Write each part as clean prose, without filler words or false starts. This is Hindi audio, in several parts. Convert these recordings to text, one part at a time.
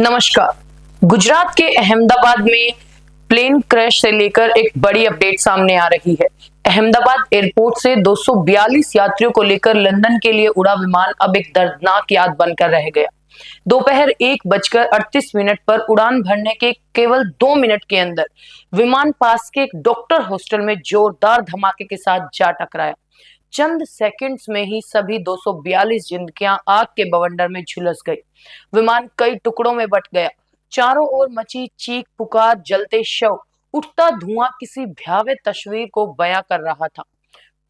नमस्कार। गुजरात के अहमदाबाद में प्लेन क्रैश से लेकर एक बड़ी अपडेट सामने आ रही है। अहमदाबाद एयरपोर्ट से 242 यात्रियों को लेकर लंदन के लिए उड़ा विमान अब एक दर्दनाक याद बनकर रह गया। दोपहर 1:38 पर उड़ान भरने के केवल 2 मिनट के अंदर विमान पास के एक डॉक्टर हॉस्टल में जोरदार धमाके के साथ जा टकराया। चंद सेकंड्स में ही सभी 242 जिंदगियां आग के बवंडर में झुलस गई। विमान कई टुकड़ों में बट गया। चारों ओर मची चीख पुकार, जलते शव, उठता धुआं किसी भयावह तस्वीर को बयां कर रहा था।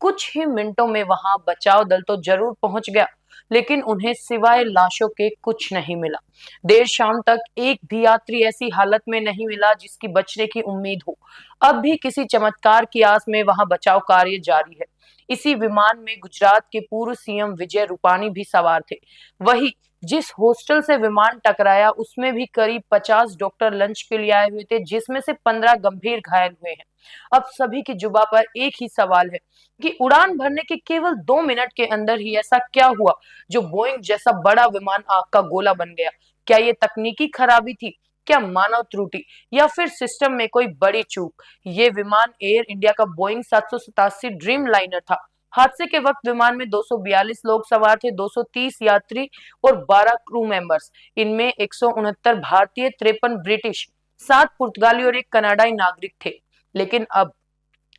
कुछ ही मिनटों में वहां बचाव दल तो जरूर पहुंच गया, लेकिन उन्हें सिवाय लाशों के कुछ नहीं मिला। देर शाम तक एक भी यात्री ऐसी हालत में नहीं मिला जिसकी बचने की उम्मीद हो। अब भी किसी चमत्कार की आस में वहां बचाव कार्य जारी है। इसी विमान में गुजरात के पूर्व सीएम विजय रूपाणी भी सवार थे। वही जिस हॉस्टल से विमान टकराया उसमें भी करीब 50 डॉक्टर लंच के लिए आए हुए थे, जिसमें से 15 गंभीर घायल हुए हैं। अब सभी की जुबान पर एक ही सवाल है कि उड़ान भरने के केवल 2 मिनट के अंदर ही ऐसा क्या हुआ जो बोइंग जैसा बड़ा विमान आग का गोला बन गया। क्या ये तकनीकी खराबी थी, क्या मानव त्रुटि, या फिर सिस्टम में कोई बड़ी चूक। ये विमान एयर इंडिया का बोइंग 787 ड्रीम लाइनर था। हादसे के वक्त विमान में 242 लोग सवार थे, 230 यात्री और 12 क्रू मेंबर्स। इनमें 169 भारतीय, 53 ब्रिटिश, 7 पुर्तगाली और 1 कनाडाई नागरिक थे। लेकिन अब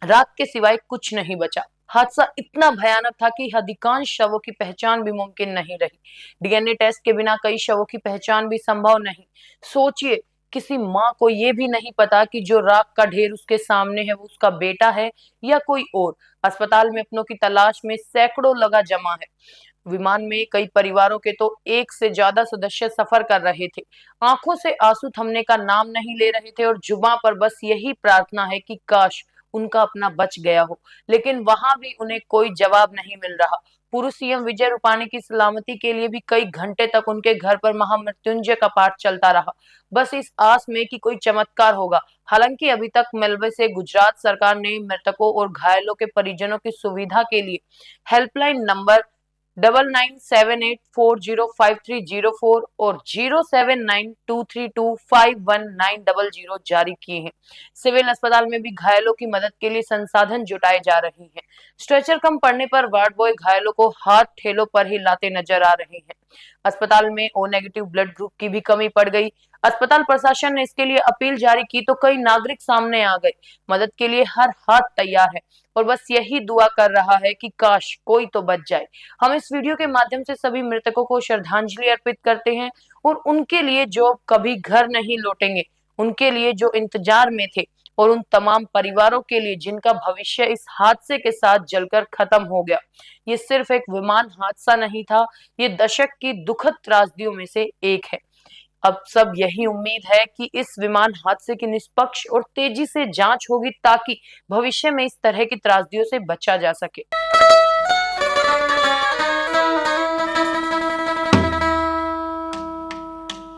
रात के सिवाय कुछ नहीं बचा। हादसा इतना भयानक था कि अधिकांश शवों की पहचान भी मुमकिन नहीं रही। डीएनए टेस्ट के बिना कई शवों की पहचान भी संभव नहीं। सोचिए, किसी माँ को यह भी नहीं पता कि जो राख का ढेर उसके सामने है वो उसका बेटा है या कोई और। अस्पताल में अपनों की तलाश में सैकड़ों लगा जमा है। विमान में कई परिवारों के तो एक से ज्यादा सदस्य सफर कर रहे थे। आंखों से आंसू थमने का नाम नहीं ले रहे थे और जुबां पर बस यही प्रार्थना है कि काश उनका अपना बच गया हो। लेकिन वहां भी उन्हें कोई जवाब नहीं मिल रहा। पूर्व सीएम विजय रूपाणी की सलामती के लिए भी कई घंटे तक उनके घर पर महामृत्युंजय का पाठ चलता रहा, बस इस आस में कि कोई चमत्कार होगा। हालांकि अभी तक मलबे से गुजरात सरकार ने मृतकों और घायलों के परिजनों की सुविधा के लिए हेल्पलाइन नंबर 9978405304 और 0792325190 जारी किए हैं। सिविल अस्पताल में भी घायलों की मदद के लिए संसाधन जुटाए जा रहे हैं। स्ट्रेचर कम पड़ने पर वार्ड बॉय घायलों को हाथ ठेलों पर ही लाते नजर आ रहे हैं। अस्पताल में ओ नेगेटिव ब्लड ग्रुप की भी कमी पड़ गई। अस्पताल प्रशासन ने इसके लिए अपील जारी की तो कई नागरिक सामने आ गए। मदद के लिए हर हाथ तैयार है और बस यही दुआ कर रहा है कि काश कोई तो बच जाए। हम इस वीडियो के माध्यम से सभी मृतकों को श्रद्धांजलि अर्पित करते हैं और उनके लिए जो कभी घर नहीं लौटेंगे, उनके लिए जो इंतजार में थे, और उन तमाम परिवारों के लिए जिनका भविष्य इस हादसे के साथ जलकर खत्म हो गया। ये सिर्फ एक विमान हादसा नहीं था, ये दशक की दुखद त्रासदियों में से एक है। अब सब यही उम्मीद है कि इस विमान हादसे की निष्पक्ष और तेजी से जांच होगी ताकि भविष्य में इस तरह की त्रासदियों से बचा जा सके।